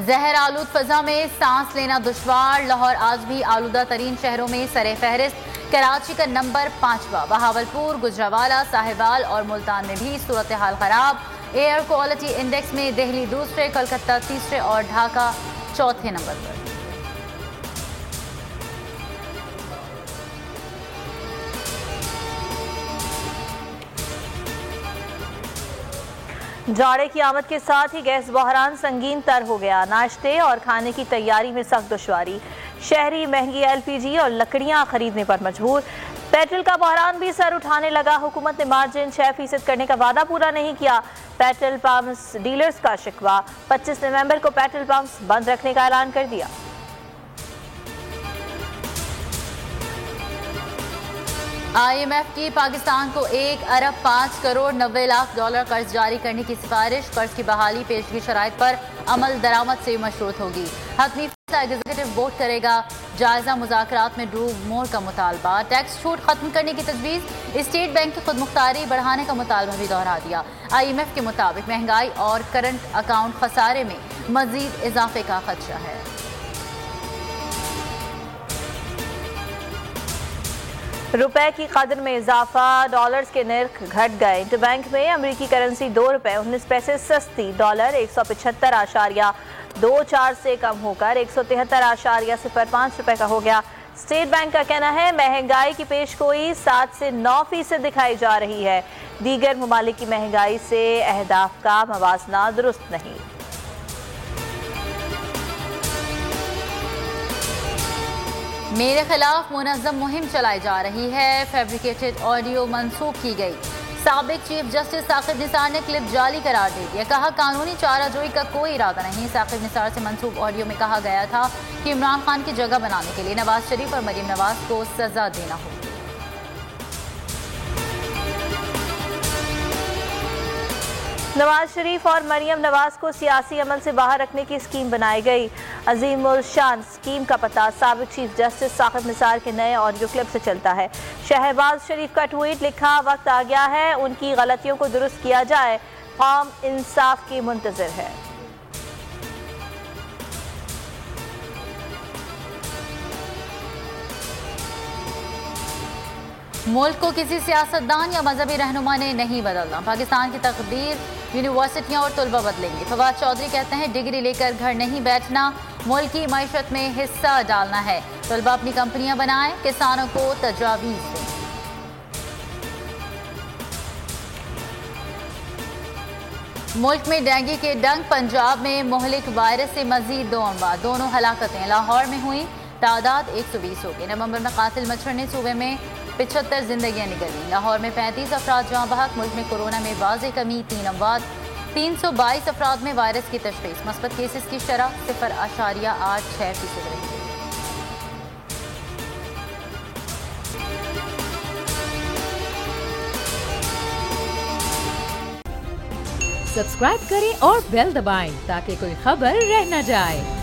जहर आलूद फजा में सांस लेना दुश्वार। लाहौर आज भी आलूदा तरीन शहरों में सरे फहरिस्त। कराची का नंबर 5वां। बहावलपुर, गुजरावाला, साहिवाल और मुल्तान में भी सूरत हाल खराब। एयर क्वालिटी इंडेक्स में दिल्ली दूसरे, कोलकाता तीसरे और ढाका चौथे नंबर पर। जाड़े की आमद के साथ ही गैस बहरान संगीन तर हो गया। नाश्ते और खाने की तैयारी में सख्त दुश्वारी। शहरी महंगी LPG और लकड़ियां खरीदने पर मजबूर। पेट्रोल का बहरान भी सर उठाने लगा। हुकूमत ने मार्जिन 6% करने का वादा पूरा नहीं किया। पेट्रोल पंप्स डीलर्स का शिकवा। 25 नवंबर को पेट्रोल पंप्स बंद रखने का ऐलान कर दिया। IMF की पाकिस्तान को 1 अरब 5 करोड़ 90 लाख डॉलर कर्ज जारी करने की सिफारिश। कर्ज की बहाली पेशगी शराइत पर अमल दरामद से मशरूत होगी। हतमी फैसला एग्जीक्यूटिव बोर्ड करेगा। जायजा मुज़ाकरात में ड्रू मोर का मुतालबा। टैक्स छूट खत्म करने की तजवीज़। स्टेट बैंक की खुद मुख्तारी बढ़ाने का मुतालबा भी दोहरा दिया। IMF के मुताबिक महंगाई और करंट अकाउंट खसारे में मजीद इजाफे का खदशा है। रुपए की कदर में इजाफा। डॉलर्स के नर्ख घट गए। इंटरबैंक में अमेरिकी करेंसी 2 रुपए 19 पैसे सस्ती। डॉलर 175.24 से कम होकर 173.05 रुपए का हो गया। स्टेट बैंक का कहना है महंगाई की पेशगोई 7 से 9% दिखाई जा रही है। दीगर ममालिक की महंगाई से अहदाफ का मवाजना दुरुस्त नहीं। मेरे खिलाफ मुनज़्ज़म मुहिम चलाई जा रही है। फैब्रिकेटेड ऑडियो मंसूख की गई। साबिक चीफ जस्टिस साकिब निसार ने क्लिप जाली करार दे दिया। कहा कानूनी चाराजोई का कोई इरादा नहीं। साकिब निसार से मंसूब ऑडियो में कहा गया था कि इमरान खान की जगह बनाने के लिए नवाज शरीफ और मरीम नवाज को सजा देना होगी। नवाज शरीफ और मरीम नवाज को सियासी अमल से बाहर रखने की स्कीम बनाई गई। अजीम उल शान स्कीम का पता साबिक चीफ जस्टिस साकिब निसार के नए ऑडियो क्लिप से चलता है। शहबाज शरीफ का ट्वीट लिखा, वक्त आ गया है उनकी गलतियों को दुरुस्त किया जाए। कौम इंसाफ की मुंतजर है। मुल्क को किसी सियासतदान या मजहबी रहनुमा ने नहीं बदलना। पाकिस्तान की तकदीर यूनिवर्सिटियां और तलबा बदलेंगे। फवाद चौधरी कहते हैं डिग्री लेकर घर नहीं बैठना, मुल्क की मईशत में हिस्सा डालना है। तलबा अपनी कंपनियां बनाएं, किसानों को तजावीज़ दें। मुल्क में डेंगू के डंक। पंजाब में मोहलिक वायरस से मजीद 2 अमवात। दोनों हलाकतें लाहौर में हुई। तादाद 120 हो गई। नवंबर में कातिल मच्छर ने सूबे में 75 जिंदगियां निगली। लाहौर में 35 अफराद जहाँ बहक। मुल्क में कोरोना में वाज़ेह कमी। 3 अमवात। 322 अफराद में वायरस की तशख़ीस। मस्बत केसेस की शरह 0.86% रही। सब्सक्राइब करें और बेल दबाएं ताकि कोई खबर रह न जाए।